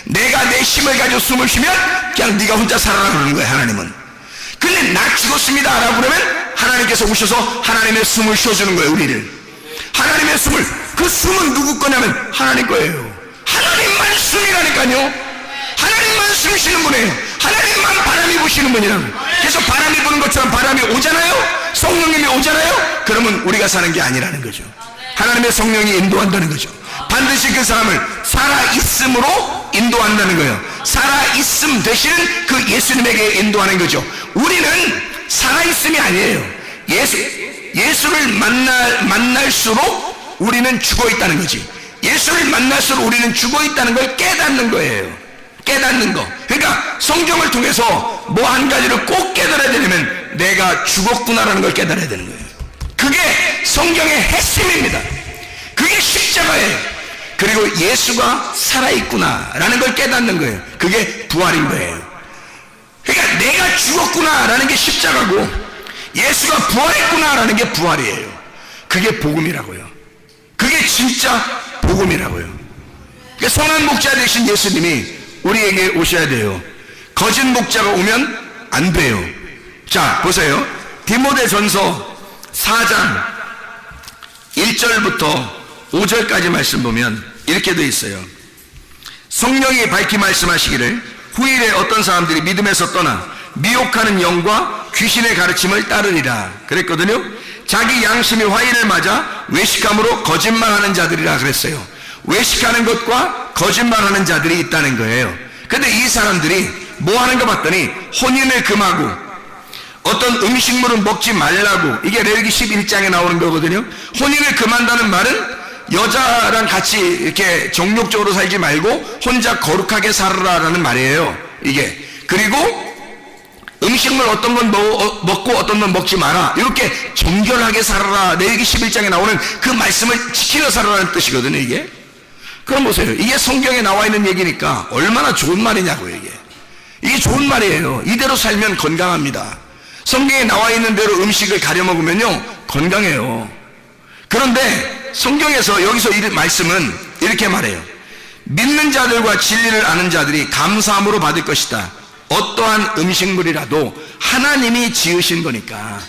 내가 내 힘을 가지고 숨을 쉬면 그냥 네가 혼자 살아라 그러는 거예요. 하나님은. 근데 나 죽었습니다 라고 그러면 하나님께서 오셔서 하나님의 숨을 쉬어주는 거예요. 우리를. 하나님의 숨을, 그 숨은 누구 거냐면 하나님 거예요. 하나님만 숨이라니까요. 하나님만 숨 쉬는 분이에요. 하나님만 바람이 부시는 분이라고. 그래서 바람이 부는 것처럼 바람이 오잖아요. 성령님이 오잖아요. 그러면 우리가 사는 게 아니라는 거죠. 하나님의 성령이 인도한다는 거죠. 반드시 그 사람을 살아있음으로 인도한다는 거예요. 살아있음 대신 그 예수님에게 인도하는 거죠. 우리는 살아있음이 아니에요. 예수를 만날수록 우리는 죽어있다는 거지. 예수를 만날수록 우리는 죽어있다는 걸 깨닫는 거예요. 깨닫는 거. 그러니까 성경을 통해서 뭐 한 가지를 꼭 깨달아야 되려면 내가 죽었구나라는 걸 깨달아야 되는 거예요. 그게 성경의 핵심입니다. 그게 십자가예요. 그리고 예수가 살아있구나라는 걸 깨닫는 거예요. 그게 부활인 거예요. 그러니까 내가 죽었구나라는 게 십자가고 예수가 부활했구나라는 게 부활이에요. 그게 복음이라고요. 그게 진짜 복음이라고요. 그러니까 선한 목자 되신 예수님이 우리에게 오셔야 돼요. 거짓 목자가 오면 안 돼요. 자, 보세요. 디모데전서 4장 1절부터 5절까지 말씀 보면 이렇게 되어 있어요. 성령이 밝히 말씀하시기를 후일에 어떤 사람들이 믿음에서 떠나 미혹하는 영과 귀신의 가르침을 따르리라 그랬거든요. 자기 양심이 화인을 맞아 외식함으로 거짓말하는 자들이라 그랬어요. 외식하는 것과 거짓말하는 자들이 있다는 거예요. 근데 이 사람들이 뭐 하는 거 봤더니 혼인을 금하고 어떤 음식물은 먹지 말라고, 이게 레위기 11장에 나오는 거거든요. 혼인을 금한다는 말은 여자랑 같이 이렇게 정욕적으로 살지 말고 혼자 거룩하게 살아라라는 말이에요, 이게. 그리고 음식물 어떤 건 먹고 어떤 건 먹지 마라, 이렇게 정결하게 살아라, 레위기 11장에 나오는 그 말씀을 지키며 살아라는 뜻이거든요, 이게. 그럼 보세요. 이게 성경에 나와 있는 얘기니까 얼마나 좋은 말이냐고요, 이게. 이게 좋은 말이에요. 이대로 살면 건강합니다. 성경에 나와 있는 대로 음식을 가려 먹으면요 건강해요. 그런데 성경에서 여기서 이 말씀은 이렇게 말해요. 믿는 자들과 진리를 아는 자들이 감사함으로 받을 것이다. 어떠한 음식물이라도 하나님이 지으신 거니까,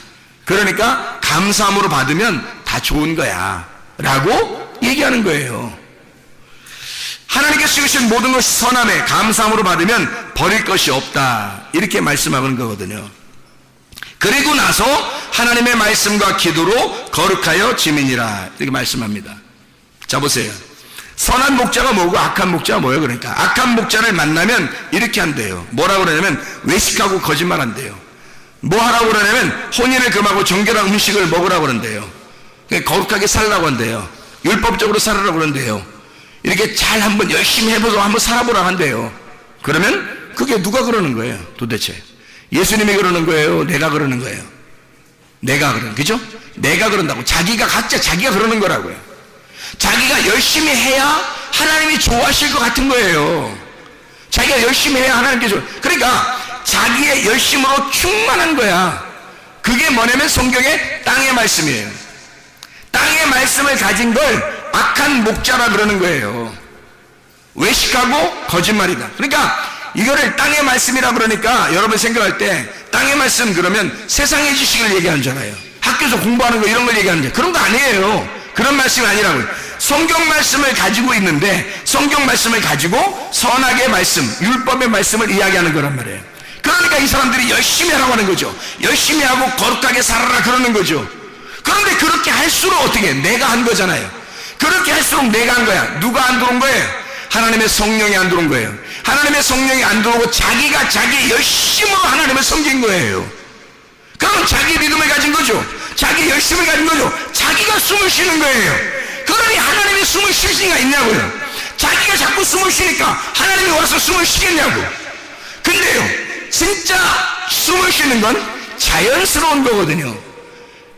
그러니까 감사함으로 받으면 다 좋은 거야 라고 얘기하는 거예요. 하나님께서 지으신 모든 것이 선함에 감사함으로 받으면 버릴 것이 없다, 이렇게 말씀하는 거거든요. 그리고 나서 하나님의 말씀과 기도로 거룩하여 지민이라, 이렇게 말씀합니다. 자, 보세요. 선한 목자가 뭐고 악한 목자가 뭐예요? 그러니까 악한 목자를 만나면 이렇게 한대요. 뭐라고 그러냐면 외식하고 거짓말한대요. 뭐 하라고 그러냐면 혼인을 금하고 정결한 음식을 먹으라고 그런대요. 거룩하게 살라고 한대요. 율법적으로 살으라고 그런대요. 이렇게 잘 한번 열심히 해보고 한번 살아보라고 한대요. 그러면 그게 누가 그러는 거예요, 도대체? 예수님이 그러는 거예요? 내가 그러는 거예요? 내가 그러는, 그죠? 내가 그런다고. 각자 자기가 그러는 거라고요. 자기가 열심히 해야 하나님이 좋아하실 것 같은 거예요. 자기가 열심히 해야 하나님께 좋아. 그러니까 자기의 열심으로 충만한 거야. 그게 뭐냐면 성경의 땅의 말씀이에요. 땅의 말씀을 가진 걸 악한 목자라 그러는 거예요. 외식하고 거짓말이다. 그러니까 이거를 땅의 말씀이라 그러니까 여러분 생각할 때 땅의 말씀 그러면 세상의 지식을 얘기하는 잖아요. 학교에서 공부하는 거 이런 걸 얘기하는 게, 그런 거 아니에요. 그런 말씀이 아니라고요. 성경 말씀을 가지고 있는데 성경 말씀을 가지고 선악의 말씀, 율법의 말씀을 이야기하는 거란 말이에요. 그러니까 이 사람들이 열심히 하라고 하는 거죠. 열심히 하고 거룩하게 살아라 그러는 거죠. 그런데 그렇게 할수록 어떻게 해? 내가 한 거잖아요. 그렇게 할수록 내가 한 거야. 누가 안 들어온 거예요? 하나님의 성령이 안 들어온 거예요. 하나님의 성령이 안 들어오고 자기가 자기 열심으로 하나님을 섬긴 거예요. 그럼 자기 믿음을 가진 거죠. 자기 열심을 가진 거죠. 자기가 숨을 쉬는 거예요. 그러니 하나님이 숨을 쉴 수가 있냐고요. 자기가 자꾸 숨을 쉬니까 하나님이 와서 숨을 쉬겠냐고. 근데요, 진짜 숨을 쉬는 건 자연스러운 거거든요.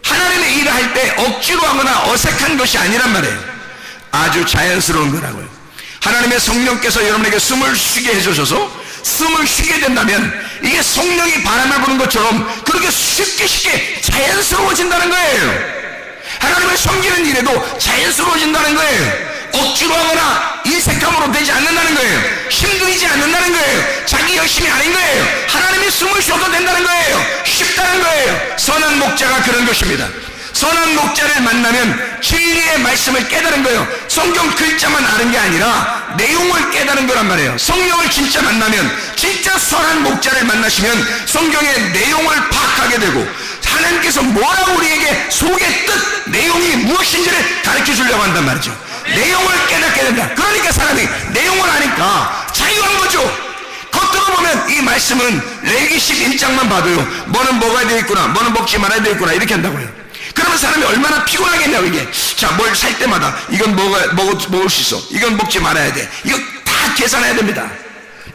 하나님의 일을 할 때 억지로 하거나 어색한 것이 아니란 말이에요. 아주 자연스러운 거라고요. 하나님의 성령께서 여러분에게 숨을 쉬게 해주셔서 숨을 쉬게 된다면 이게 성령이 바람을 부는 것처럼 그렇게 쉽게 자연스러워진다는 거예요. 하나님을 섬기는 일에도 자연스러워진다는 거예요. 억지로 하거나 인색함으로 되지 않는다는 거예요. 힘들이지 않는다는 거예요. 자기 열심이 아닌 거예요. 하나님이 숨을 쉬어도 된다는 거예요. 쉽다는 거예요. 선한 목자가 그런 것입니다. 선한 목자를 만나면 진리의 말씀을 깨달은 거예요. 성경 글자만 아는 게 아니라 내용을 깨달은 거란 말이에요. 성령을 진짜 만나면, 진짜 선한 목자를 만나시면 성경의 내용을 파악하게 되고 하나님께서 뭐라고 우리에게 속의 뜻, 내용이 무엇인지를 가르쳐 주려고 한단 말이죠. 내용을 깨닫게 된다. 그러니까 사람이 내용을 아니까 자유한 거죠. 겉으로 보면 이 말씀은 레위기 11장만 봐도요, 뭐는 먹어야 되겠구나, 뭐는 먹지 말아야 되겠구나, 이렇게 한다고요. 그러면 사람이 얼마나 피곤하겠냐고. 이게 자, 뭘 살 때마다 이건 먹을 수 있어, 이건 먹지 말아야 돼, 이거 다 계산해야 됩니다.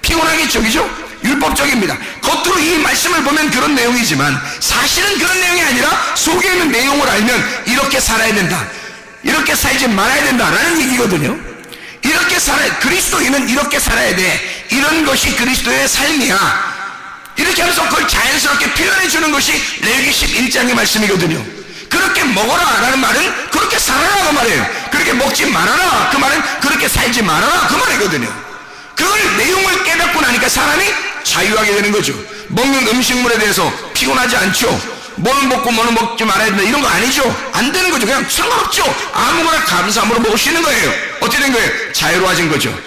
피곤하겠죠, 그죠? 율법적입니다. 겉으로 이 말씀을 보면 그런 내용이지만 사실은 그런 내용이 아니라 속에 있는 내용을 알면 이렇게 살아야 된다, 이렇게 살지 말아야 된다라는 얘기거든요. 이렇게 살아야, 그리스도인은 이렇게 살아야 돼, 이런 것이 그리스도의 삶이야, 이렇게 하면서 그걸 자연스럽게 표현해 주는 것이 레위기 11장의 말씀이거든요. 그렇게 먹어라 라는 말은 그렇게 살아라 그 말이에요. 그렇게 먹지 말아라 그 말은 그렇게 살지 말아라 그 말이거든요. 그걸 내용을 깨닫고 나니까 사람이 자유하게 되는 거죠. 먹는 음식물에 대해서 피곤하지 않죠. 뭘 먹고 뭐는 먹지 말아야 된다 이런 거 아니죠. 안 되는 거죠. 그냥 상관없죠. 아무거나 감사함으로 먹을 수 있는 거예요. 어떻게 된 거예요? 자유로워진 거죠.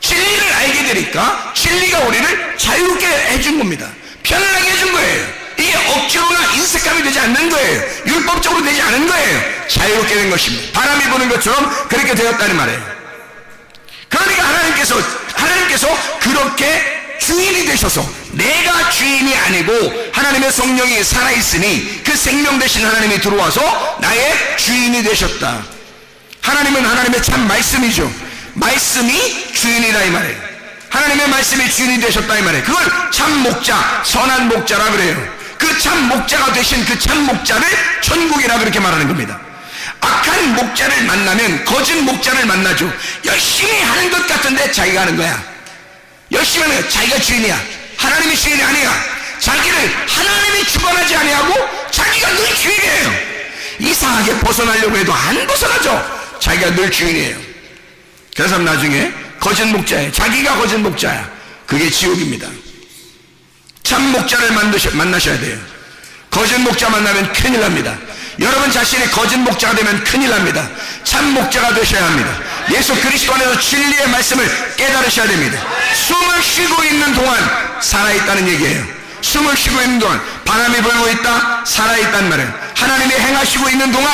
진리를 알게 되니까 진리가 우리를 자유롭게 해준 겁니다. 편안하게 해준 거예요. 이게 억지로나 인색감이 되지 않는 거예요. 율법적으로 되지 않은 거예요. 자유롭게 된 것입니다. 바람이 부는 것처럼 그렇게 되었다는 말이에요. 그러니까 하나님께서 그렇게 주인이 되셔서 내가 주인이 아니고 하나님의 성령이 살아있으니 그 생명 대신 하나님이 들어와서 나의 주인이 되셨다. 하나님은 하나님의 참 말씀이죠. 말씀이 주인이다 이 말이에요. 하나님의 말씀이 주인이 되셨다 이 말이에요. 그걸 참 목자, 선한 목자라 그래요. 그 참 목자가 되신 그 참 목자를 천국이라 그렇게 말하는 겁니다. 악한 목자를 만나면 거짓 목자를 만나죠. 열심히 하는 것 같은데 자기가 하는 거야. 열심히 하는 거야. 자기가 주인이야. 하나님이 주인이 아니야. 자기를 하나님이 주관하지 아니하고 자기가 늘 주인이에요. 이상하게 벗어나려고 해도 안 벗어나죠. 자기가 늘 주인이에요. 그래서 나중에 거짓 목자예요. 자기가 거짓 목자야. 그게 지옥입니다. 참 목자를 만나셔야 돼요. 거짓 목자 만나면 큰일 납니다. 여러분 자신이 거짓 목자가 되면 큰일 납니다. 참 목자가 되셔야 합니다. 예수 그리스도 안에서 진리의 말씀을 깨달으셔야 됩니다. 숨을 쉬고 있는 동안 살아있다는 얘기예요. 숨을 쉬고 있는 동안 바람이 불고 있다 살아있단 말이에요. 하나님이 행하시고 있는 동안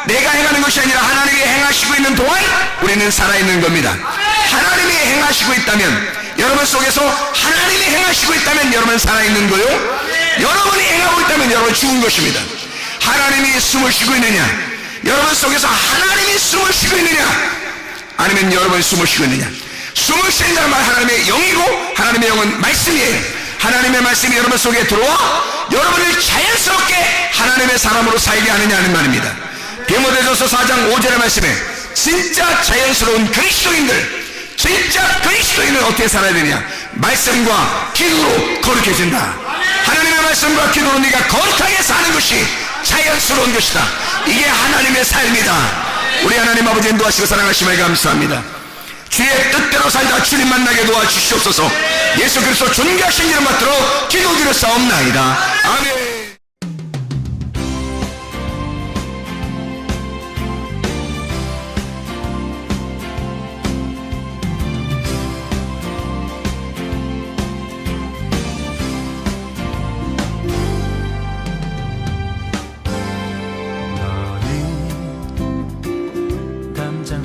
내가 행하는 것이 아니라 하나님이 행하시고 있는 동안 우리는 살아있는 겁니다. 하나님이 행하시고 있다면 여러분 속에서 하나님이 행하시고 있다면 여러분은 살아있는 거요. 여러분이 행하고 있다면 여러분은 죽은 것입니다. 하나님이 숨을 쉬고 있느냐, 여러분 속에서 하나님이 숨을 쉬고 있느냐, 아니면 여러분이 숨을 쉬고 있느냐. 숨을 쉰다는 말 하나님의 영이고 하나님의 영은 말씀이에요. 하나님의 말씀이 여러분 속에 들어와 여러분을 자연스럽게 하나님의 사람으로 살게 하느냐 하는 말입니다. 디모데전서 4장 5절의 말씀에 진짜 자연스러운 그리스도인들, 진짜 그리스도인은 어떻게 살아야 되냐? 말씀과 기도로 거룩해진다. 하나님의 말씀과 기도로 네가 거룩하게 사는 것이 자연스러운 것이다. 이게 하나님의 삶이다. 우리 하나님 아버지 인도하시고 사랑하심을 감사합니다. 주의 뜻대로 살다 주님 만나게 도와주시옵소서. 예수 그리스도 존귀하신 이름 받들어 기도드렸사옵나이다. 아멘.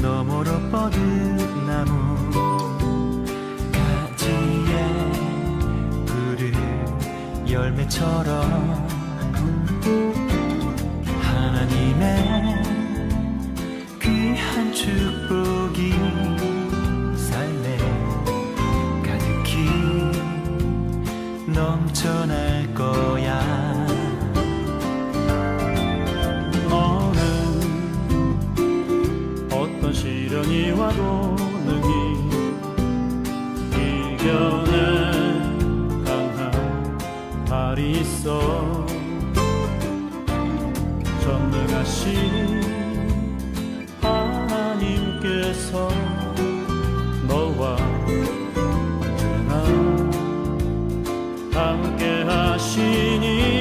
너머로 뻗은 나무 가지에 푸른 열매처럼 하나님의 귀한 축복이 삶에 가득히 넘쳐날 거야. 시련이 와도 능히 이겨낼 강한 발이 있어. 전능하신 하나님께서 너와 언제나 함께 하시니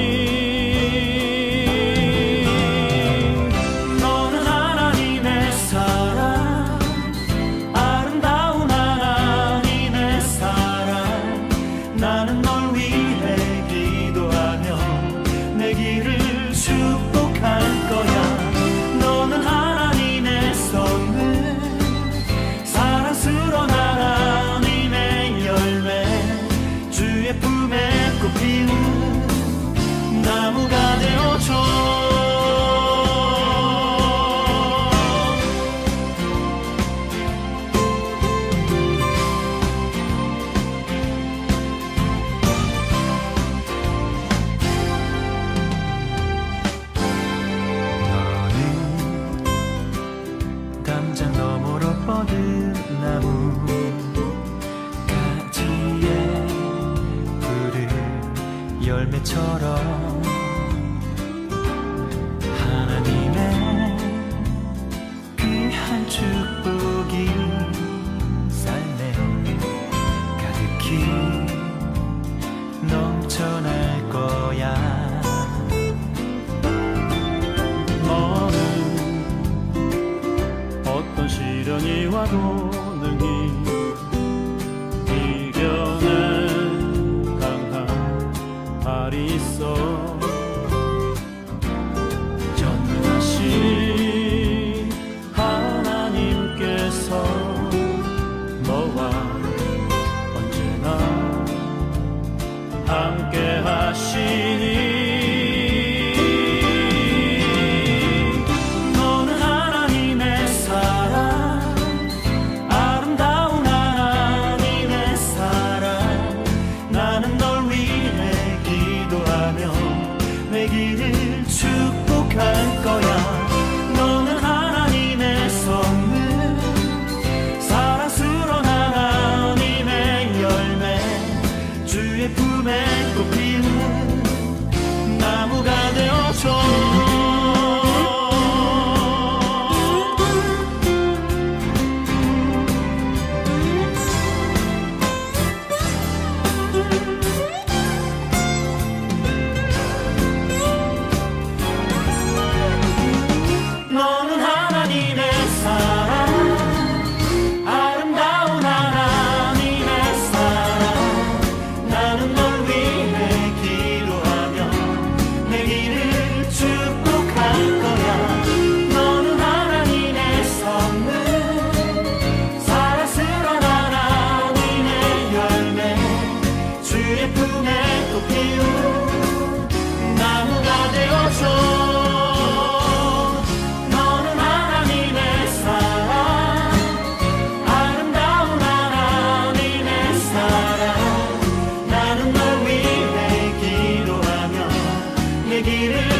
나무가 되어줘. 너는 담장 너머로 뻗은 나무 가지에 푸른 하나도 능히 이겨낸 강한 발이 있어 전능하신 하나님께서 너와 언제나 함께 하시니 너는 하나님의 사랑 아름다운 하나님의 사랑 나는 널 위해 기도하며 내 길을 축복할 거야 너는 하나님의 선물 사랑스러운 하나님의 열매 주의 품에 꽃 피우는 나무가 되어줘 너는 하나님의 사랑 아름다운 하나님의 사랑 나는 널 위해 기도하며 내 길을 축복할 거야 너는 하나님의 선물 사랑스러운 하나님의 열매 주의 품에 꽃 피운 나무가 되어줘 나는 널 위해 기도하며 내 길을